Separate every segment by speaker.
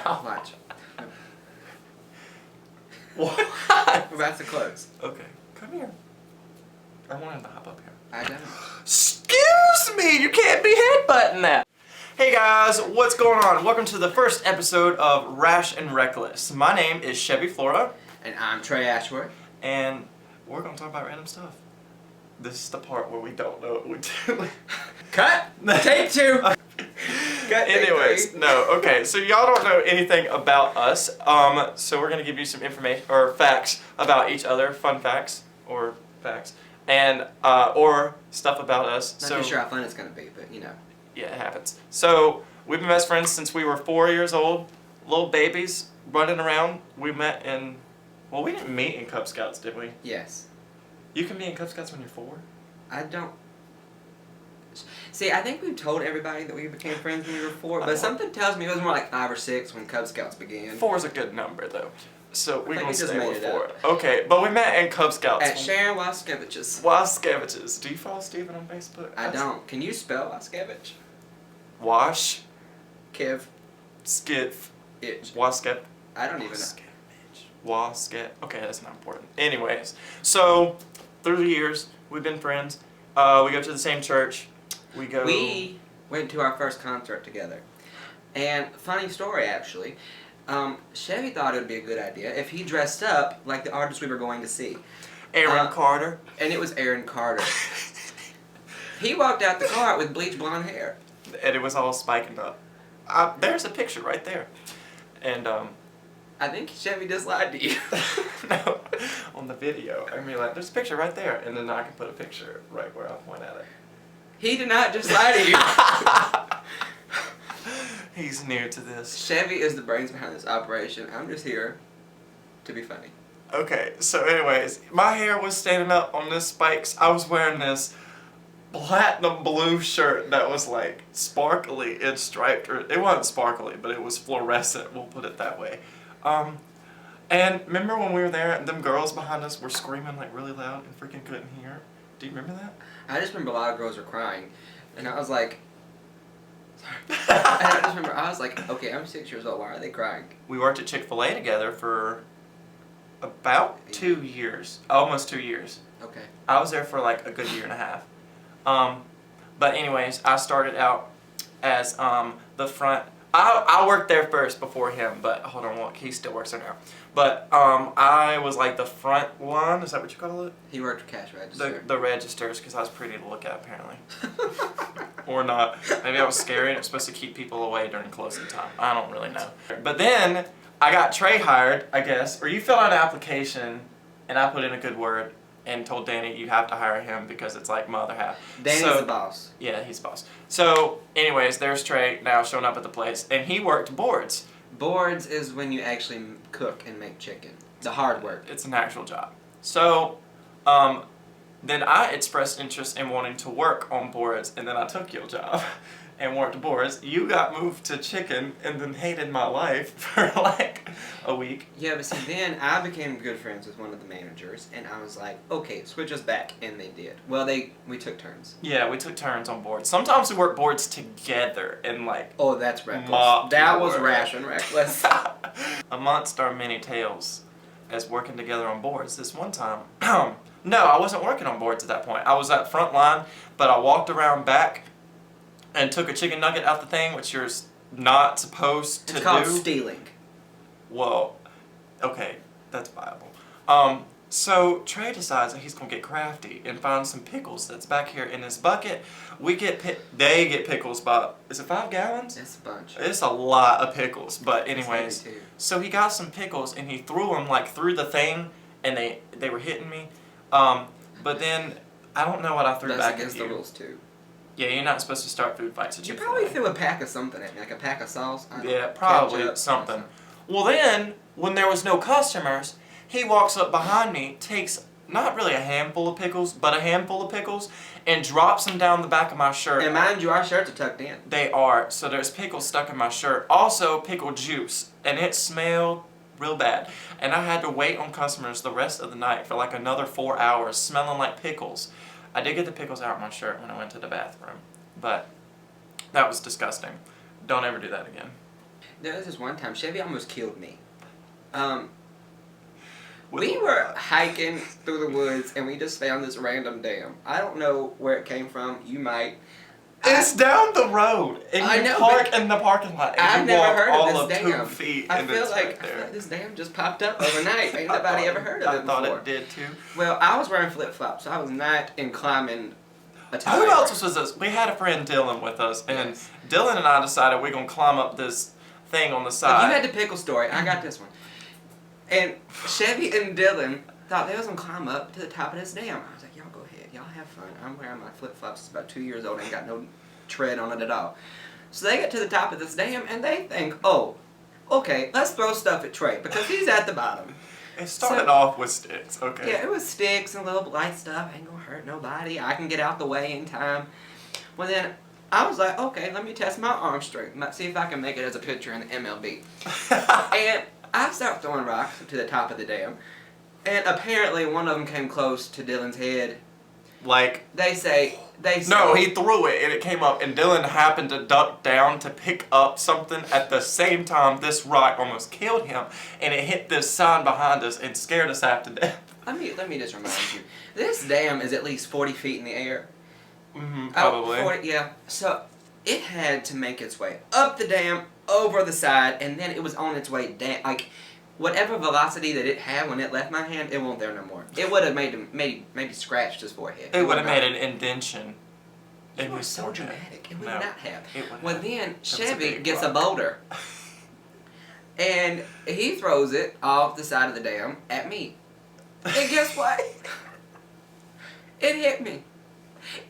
Speaker 1: Watch.
Speaker 2: What?
Speaker 1: We're about to close.
Speaker 2: Okay, come here. I wanted to hop up here.
Speaker 1: I don't.
Speaker 2: Excuse me, you can't be headbutting that. Hey guys, what's going on? Welcome to the first episode of Rash and Reckless. My name is Chevy Flora.
Speaker 1: And I'm Trey Ashworth.
Speaker 2: And we're going to talk about random stuff. This is the part where we don't know what we're doing.
Speaker 1: Cut! Take two! Cut,
Speaker 2: Anyways,
Speaker 1: take
Speaker 2: no, okay, so y'all don't know anything about us, so we're going to give you some information, or facts about each other, fun facts, or facts, and, or stuff about us.
Speaker 1: Not too sure how fun it's going to be, but you know.
Speaker 2: Yeah, it happens. So, we've been best friends since we were 4 years old, little babies, running around. We met in, well, we didn't meet in Cub Scouts, did we?
Speaker 1: Yes.
Speaker 2: You can be in Cub Scouts when you're 4?
Speaker 1: I don't. See, I think we've told everybody that we became friends when we were 4, but something tells me it was more like 5 or 6 when Cub Scouts began.
Speaker 2: 4 is a good number, though. So we're going to
Speaker 1: just
Speaker 2: stay
Speaker 1: made
Speaker 2: with
Speaker 1: it
Speaker 2: 4.
Speaker 1: up.
Speaker 2: Okay, but we met in Cub Scouts.
Speaker 1: At Sharon Waskevich's.
Speaker 2: Waskevich's. Do you follow Steven on Facebook?
Speaker 1: I don't. Can you spell Waskevich?
Speaker 2: Wash.
Speaker 1: Kev.
Speaker 2: Skiff.
Speaker 1: Itch.
Speaker 2: Waskep.
Speaker 1: I don't even know.
Speaker 2: Waskep. Okay, that's not important. Anyways, so through the years, we've been friends. We go to the same church. We
Speaker 1: went to our first concert together. And funny story, actually. Chevy thought it would be a good idea if he dressed up like the artist we were going to see.
Speaker 2: Aaron Carter.
Speaker 1: And it was Aaron Carter. He walked out the car with bleach blonde hair.
Speaker 2: And it was all spiking up. There's a picture right there. And,
Speaker 1: I think Chevy just lied to you.
Speaker 2: no, on the video. I mean, like, there's a picture right there. And then I can put a picture right where I point at it.
Speaker 1: He did not just lie to you.
Speaker 2: He's new to this.
Speaker 1: Chevy is the brains behind this operation. I'm just here to be funny.
Speaker 2: Okay, so anyways, my hair was standing up on this spikes. I was wearing this platinum blue shirt that was like sparkly and striped. Or it wasn't sparkly, but it was fluorescent, we'll put it that way. And remember when we were there and them girls behind us were screaming like really loud and freaking couldn't hear? Do you remember that?
Speaker 1: I just remember a lot of girls were crying. And I was like... And I just remember, I was like, okay, I'm 6 years old, why are they crying?
Speaker 2: We worked at Chick-fil-A together for about 2 years. Almost 2 years.
Speaker 1: Okay.
Speaker 2: I was there for like a good year and a half. But anyways, I started out as the front. I worked there first before him, but hold on, he still works there now. But I was like the front one. Is that what you call it?
Speaker 1: He worked cash register.
Speaker 2: The registers, because I was pretty to look at apparently. Or not. Maybe I was scary and it was supposed to keep people away during closing time. I don't really know. But then I got Trey hired, I guess, or you filled out an application and I put in a good word and told Danny you have to hire him because it's like my other half.
Speaker 1: Danny's the boss.
Speaker 2: Yeah, he's the boss. So anyways, there's Trey now showing up at the place and he worked boards.
Speaker 1: Boards is when you actually cook and make chicken. The hard work.
Speaker 2: It's an actual job. So then I expressed interest in wanting to work on boards and then I took your job and worked boards. You got moved to chicken and then hated my life for like a week.
Speaker 1: Yeah, but see, then I became good friends with one of the managers, and I was like, okay, switch us back, and they did. Well, we took turns.
Speaker 2: Yeah, we took turns on boards. Sometimes we worked boards together and like...
Speaker 1: Oh, that's reckless. That was rash and reckless.
Speaker 2: Amongst our many tales as working together on boards, this one time... No, I wasn't working on boards at that point. I was at front line, but I walked around back and took a chicken nugget out the thing, which you're not supposed to do.
Speaker 1: It's called stealing.
Speaker 2: Well, okay, that's viable. So Trey decides that he's gonna get crafty and find some pickles that's back here in this bucket. They get pickles by, is it 5 gallons?
Speaker 1: It's a bunch.
Speaker 2: It's a lot of pickles, but anyways. So he got some pickles and he threw them like through the thing, and they were hitting me. But then I don't know what I threw back at you.
Speaker 1: That's against the rules too.
Speaker 2: Yeah, you're not supposed to start food fights at
Speaker 1: You
Speaker 2: Chick-fil-A.
Speaker 1: probably threw a pack of something at me, like a pack of sauce.
Speaker 2: Yeah, probably
Speaker 1: ketchup,
Speaker 2: something. Well then, when there was no customers, he walks up behind me, takes not really a handful of pickles, but a handful of pickles, and drops them down the back of my shirt.
Speaker 1: And mind you, our shirts are tucked in.
Speaker 2: They are, so there's pickles stuck in my shirt. Also, pickle juice, and it smelled real bad. And I had to wait on customers the rest of the night for like another 4 hours, smelling like pickles. I did get the pickles out of my shirt when I went to the bathroom, but that was disgusting. Don't ever do that again.
Speaker 1: There was this one time Chevy almost killed me. We
Speaker 2: With-
Speaker 1: were hiking through the woods and we just found this random dam. I don't know where it came from. You might.
Speaker 2: It's down the road, and
Speaker 1: I
Speaker 2: you
Speaker 1: know,
Speaker 2: park
Speaker 1: but
Speaker 2: in the parking lot, and
Speaker 1: I've
Speaker 2: you
Speaker 1: never
Speaker 2: walk
Speaker 1: heard
Speaker 2: all
Speaker 1: of this
Speaker 2: of 2
Speaker 1: dam.
Speaker 2: feet,
Speaker 1: I
Speaker 2: and
Speaker 1: feel
Speaker 2: it's
Speaker 1: like
Speaker 2: right there.
Speaker 1: this dam just popped up overnight. Ain't nobody ever heard of it before.
Speaker 2: I thought it did too.
Speaker 1: Well, I was wearing flip flops, so I was not in climbing attire.
Speaker 2: Who else was this? We had a friend Dylan with us, and
Speaker 1: Yes.
Speaker 2: Dylan and I decided we're gonna climb up this thing on the
Speaker 1: Look,
Speaker 2: side.
Speaker 1: you had the pickle story. I got this one. And Chevy and Dylan thought they was gonna climb up to the top of this dam. I was like, y'all go ahead, y'all have fun. I'm wearing my flip flops. It's about 2 years old. Ain't got no tread on it at all. So they get to the top of this dam and they think, oh, okay, let's throw stuff at Trey because he's at the bottom.
Speaker 2: It started off with sticks, okay.
Speaker 1: Yeah, it was sticks and little light stuff. Ain't gonna hurt nobody. I can get out the way in time. Well, then I was like, okay, let me test my arm strength. Let's see if I can make it as a pitcher in the MLB. And I start throwing rocks to the top of the dam. And apparently one of them came close to Dylan's head.
Speaker 2: Like,
Speaker 1: They say,
Speaker 2: no, he threw it and it came up, and Dylan happened to duck down to pick up something at the same time. This rock almost killed him, and it hit this sign behind us and scared us half to death.
Speaker 1: Let me just remind you, this dam is at least 40 feet in the air.
Speaker 2: Probably.
Speaker 1: 40, yeah. So it had to make its way up the dam, over the side, and then it was on its way down. Like, whatever velocity that it had when it left my hand, it won't there no more. It would have made him maybe scratched his forehead.
Speaker 2: It would have made an indention.
Speaker 1: You were so dramatic. It would not have.
Speaker 2: It would
Speaker 1: Well,
Speaker 2: have.
Speaker 1: then
Speaker 2: was a
Speaker 1: Chevy
Speaker 2: big
Speaker 1: gets a
Speaker 2: rock.
Speaker 1: boulder, and he throws it off the side of the dam at me. And guess what? It hit me.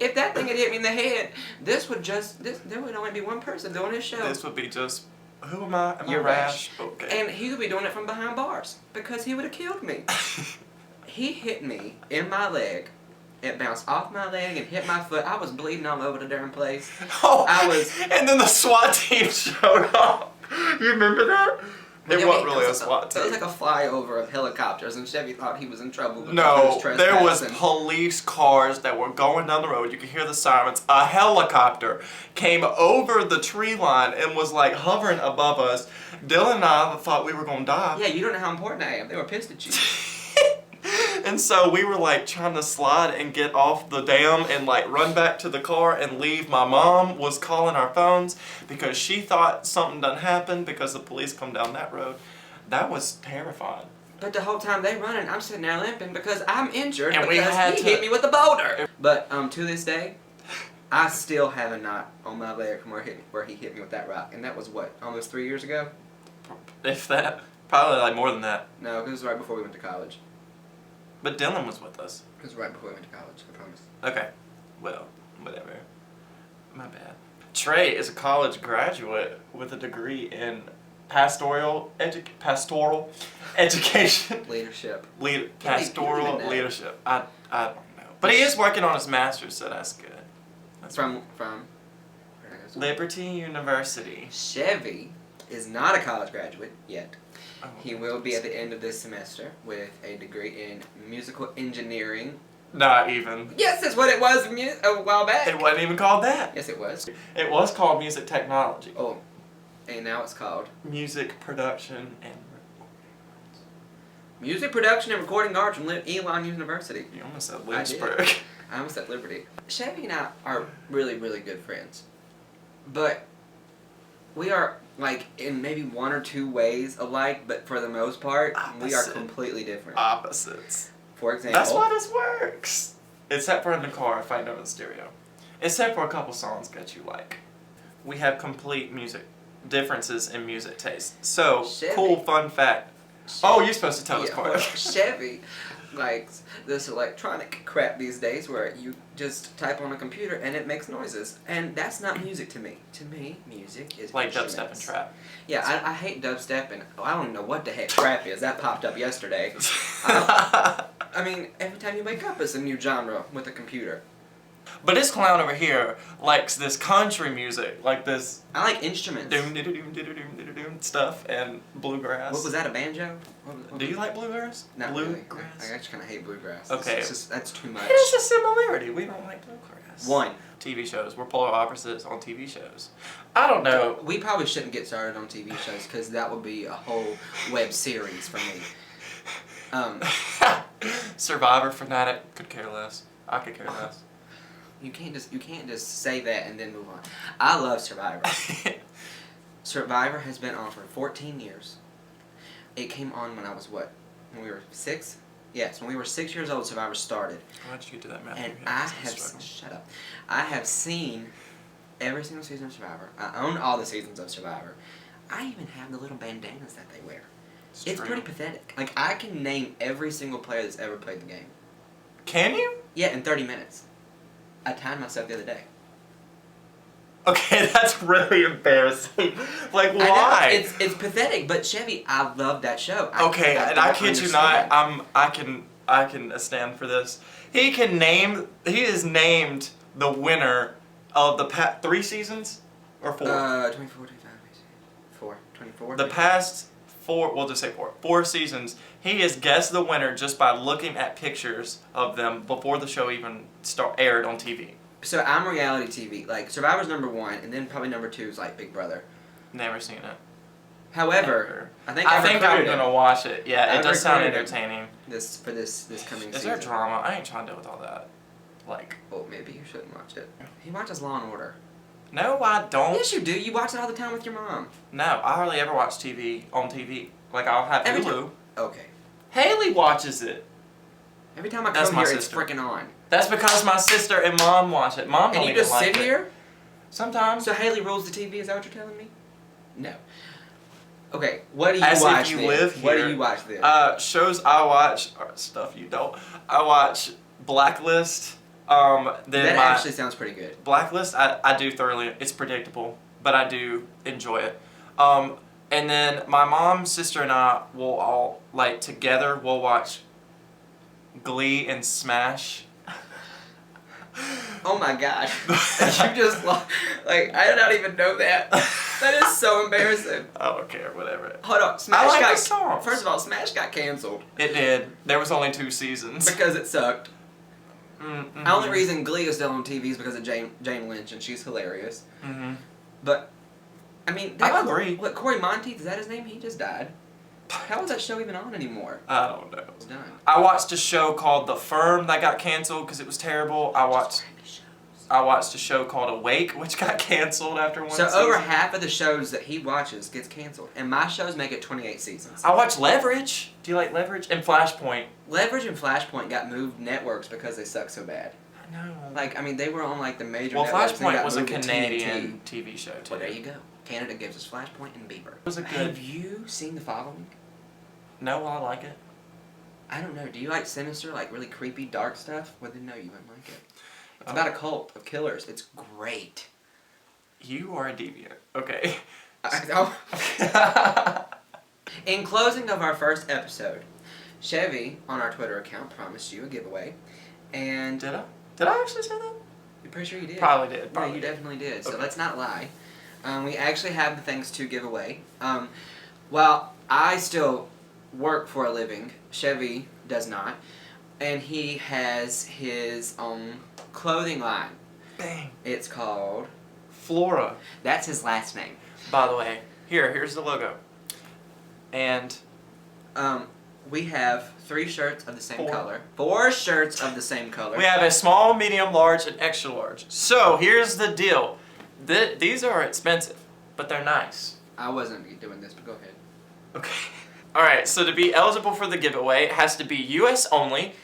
Speaker 1: If that thing had hit me in the head, there would only be one person doing this show.
Speaker 2: This would be just, who am I? Am
Speaker 1: You're
Speaker 2: I Rash?
Speaker 1: Rash.
Speaker 2: Okay.
Speaker 1: And he would be doing it from behind bars because he would have killed me. He hit me in my leg. It bounced off my leg and hit my foot. I was bleeding all over the darn place.
Speaker 2: Oh,
Speaker 1: I was-
Speaker 2: and then the SWAT team showed up. You remember that?
Speaker 1: But
Speaker 2: It
Speaker 1: then
Speaker 2: wasn't really a SWAT
Speaker 1: It
Speaker 2: team.
Speaker 1: was like a flyover of helicopters, and Chevy thought he was in trouble. Because he
Speaker 2: No, there was
Speaker 1: trespassing.
Speaker 2: police cars that were going down the road. You could hear the sirens. A helicopter came over the tree line and was like hovering above us. Dylan and I thought we were gonna die.
Speaker 1: Yeah, you don't know how important I am. They were pissed at you.
Speaker 2: And so we were like trying to slide and get off the dam and like run back to the car and leave. My mom was calling our phones because she thought something done happened because the police come down that road. That was terrifying.
Speaker 1: But the whole time they running, I'm sitting there limping because I'm injured
Speaker 2: And we
Speaker 1: because
Speaker 2: had
Speaker 1: he
Speaker 2: to-
Speaker 1: hit me with a boulder. But to this day, I still have a knot on my leg from where he hit me with that rock, and that was what, almost 3 years ago?
Speaker 2: If that, probably like more than that.
Speaker 1: No, it was right before we went to college.
Speaker 2: But Dylan was with us.
Speaker 1: It was right before we went to college. I promise.
Speaker 2: Okay. Well, whatever. My bad. Trey is a college graduate with a degree in pastoral education.
Speaker 1: Leadership.
Speaker 2: Pastoral
Speaker 1: even that.
Speaker 2: leadership. I don't know. But he is working on his master's, so that's good. That's
Speaker 1: From where did I go?
Speaker 2: Liberty University.
Speaker 1: Chevy is not a college graduate yet.
Speaker 2: Oh.
Speaker 1: He will be at the end of this semester with a degree in musical engineering.
Speaker 2: Not even.
Speaker 1: Yes, that's what it was a while back.
Speaker 2: It wasn't even called that.
Speaker 1: Yes, it was.
Speaker 2: It was called music technology.
Speaker 1: Oh, and now it's called
Speaker 2: Music production and.
Speaker 1: Music Production and Recording Arts from Elon University.
Speaker 2: You almost said
Speaker 1: I did.
Speaker 2: Lynchburg.
Speaker 1: I almost said Liberty. Chevy and I are really, really good friends. But we are, like, in maybe one or two ways alike, but for the most part, we are
Speaker 2: Opposite.
Speaker 1: completely different.
Speaker 2: Opposites.
Speaker 1: For example,
Speaker 2: That's why this works. Except for in the car if I know the stereo. Except for a couple songs that you like. We have complete music differences in music taste. So,
Speaker 1: Chevy.
Speaker 2: cool fun fact. Oh, you're supposed to tell this part.
Speaker 1: well, Chevy likes this electronic crap these days where you just type on a computer and it makes noises. And that's not music to me. To me, music is
Speaker 2: Like dubstep and
Speaker 1: instruments.
Speaker 2: trap.
Speaker 1: Yeah, I hate dubstep and I don't even know what the heck trap is. That popped up yesterday. I mean, every time you wake up, it's a new genre with a computer.
Speaker 2: But this clown over here likes this country music, like this
Speaker 1: I like instruments.
Speaker 2: doom stuff and bluegrass.
Speaker 1: What was that, a banjo? What
Speaker 2: Do you like bluegrass?
Speaker 1: Not really.
Speaker 2: Bluegrass?
Speaker 1: I actually kind of hate bluegrass.
Speaker 2: Okay.
Speaker 1: It's just, that's too much.
Speaker 2: It is a similarity. We don't like bluegrass. Yes.
Speaker 1: One.
Speaker 2: TV shows. We're polar opposites on TV shows. I don't know.
Speaker 1: We probably shouldn't get started on TV shows because that would be a whole web series for me.
Speaker 2: Survivor fanatic. Could care less. I could care less.
Speaker 1: You can't just say that and then move on. I love Survivor. Survivor has been on for 14 years. It came on when I was what? When we were 6? Yes, when we were 6 years old, Survivor started.
Speaker 2: Why did you get to that,
Speaker 1: And shut up. I have seen every single season of Survivor. I own all the seasons of Survivor. I even have the little bandanas that they wear. It's pretty pathetic. Like, I can name every single player that's ever played the game.
Speaker 2: Can you?
Speaker 1: Yeah, in 30 minutes. I timed myself the other day.
Speaker 2: Okay, that's really embarrassing. Like, why?
Speaker 1: It's pathetic, but Chevy, I love that show.
Speaker 2: I kid you not. I can stand for this. He is named the winner of the past 3 seasons or 4.
Speaker 1: 24, 25, 24.
Speaker 2: The past 4, we'll just say 4. 4 seasons. He has guessed the winner just by looking at pictures of them before the show even aired on TV.
Speaker 1: So I'm reality TV. Like, Survivor's number 1, and then probably number 2 is like Big Brother.
Speaker 2: Never seen it.
Speaker 1: However,
Speaker 2: I think I'm gonna watch it. Yeah, it does sound entertaining.
Speaker 1: This coming season.
Speaker 2: Is there drama? I ain't trying to deal with all that. Like.
Speaker 1: Well, maybe you shouldn't watch it. He watches Law and Order.
Speaker 2: No, I don't.
Speaker 1: Yes, you do. You watch it all the time with your mom.
Speaker 2: No, I hardly ever watch TV on TV. Like, I'll have Hulu.
Speaker 1: Okay.
Speaker 2: Haley watches it.
Speaker 1: Every time I come here, it's freaking on.
Speaker 2: That's because my sister and mom watch it. Mom don't
Speaker 1: even like it. And you just sit here?
Speaker 2: Sometimes.
Speaker 1: So Haley rules the TV, is that what you're telling me? No. Okay, what do you watch then?
Speaker 2: Live here.
Speaker 1: What do you watch then?
Speaker 2: Shows I watch, or stuff you don't. I watch Blacklist.
Speaker 1: That actually sounds pretty good.
Speaker 2: Blacklist, I do thoroughly. It's predictable, but I do enjoy it. And then my mom, sister, and I will all, like, together, we'll watch Glee and Smash.
Speaker 1: Oh my gosh. You just, like, I did not even know that. That is so embarrassing.
Speaker 2: I don't care, whatever.
Speaker 1: Hold on, Smash
Speaker 2: I like
Speaker 1: got,
Speaker 2: the songs.
Speaker 1: First of all, Smash got canceled.
Speaker 2: It did. There was only 2 seasons.
Speaker 1: Because it sucked.
Speaker 2: Mm-hmm.
Speaker 1: The only reason Glee is still on TV is because of Jane Lynch, and she's hilarious.
Speaker 2: Mm-hmm.
Speaker 1: But, I mean,
Speaker 2: I agree.
Speaker 1: What, Corey Monteith, is that his name? He just died. How is that show even on anymore?
Speaker 2: I don't know.
Speaker 1: It's done.
Speaker 2: I watched a show called The Firm that got canceled because it was terrible. I watched a show called Awake, which got canceled after 1 season.
Speaker 1: So over half of the shows that he watches gets canceled, and my shows make it 28 seasons.
Speaker 2: I watch Leverage. Do you like Leverage? And Flashpoint.
Speaker 1: Leverage and Flashpoint got moved networks because they suck so bad.
Speaker 2: I know.
Speaker 1: Like, I mean, they were on like the major
Speaker 2: Well,
Speaker 1: networks.
Speaker 2: Flashpoint was a Canadian TV show too.
Speaker 1: Well, there you go. Canada gives us Flashpoint and Bieber.
Speaker 2: It was a good.
Speaker 1: Have you seen The Following?
Speaker 2: No, I like it.
Speaker 1: I don't know. Do you like sinister, like really creepy, dark stuff? Well, then no, you wouldn't like it. It's about a cult of killers. It's great.
Speaker 2: You are a deviant. Okay.
Speaker 1: In closing of our first episode, Chevy, on our Twitter account, promised you a giveaway. And
Speaker 2: Did I? Did I actually say that?
Speaker 1: You're pretty sure you did.
Speaker 2: Probably did.
Speaker 1: Yeah, you definitely did. So let's not lie. We actually have the things to give away. Well, I still work for a living. Chevy does not. And he has his own clothing line.
Speaker 2: Bang.
Speaker 1: It's called
Speaker 2: Flora.
Speaker 1: That's his last name.
Speaker 2: By the way, here's the logo. And
Speaker 1: we have 3 shirts of the same color. 4 shirts of the same color.
Speaker 2: We have a small, medium, large, and extra large. So here's the deal. These are expensive, but they're nice.
Speaker 1: I wasn't doing this, but go ahead.
Speaker 2: Okay. Alright, so to be eligible for the giveaway, it has to be US only,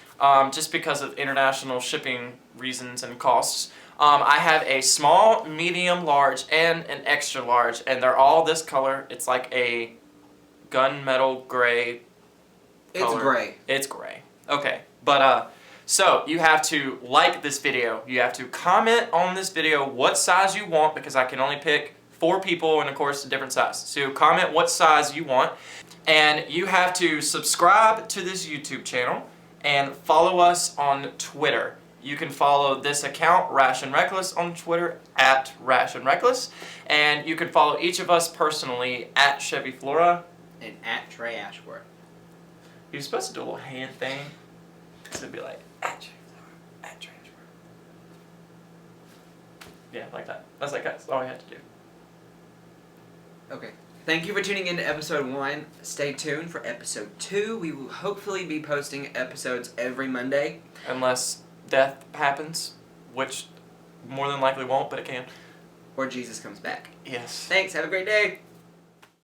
Speaker 2: just because of international shipping reasons and costs. I have a small, medium, large, and an extra large, and they're all this color. It's like a gunmetal gray color.
Speaker 1: It's gray.
Speaker 2: It's gray. Okay, but so you have to like this video. You have to comment on this video what size you want, because I can only pick 4 people, and of course a different size. So comment what size you want, and you have to subscribe to this YouTube channel and follow us on Twitter. You can follow this account, RashNReckless, on Twitter, at RashNReckless, and you can follow each of us personally at Chevy Flora
Speaker 1: and at Trey Ashworth.
Speaker 2: You're supposed to do a little hand thing, so it'd be like at Chevy Flora, at Trey Yeah, like that. That's all I had to do.
Speaker 1: Okay. Thank you for tuning in to episode 1. Stay tuned for episode 2. We will hopefully be posting episodes every Monday.
Speaker 2: Unless death happens, which more than likely won't, but it can.
Speaker 1: Or Jesus comes back.
Speaker 2: Yes.
Speaker 1: Thanks. Have a great day.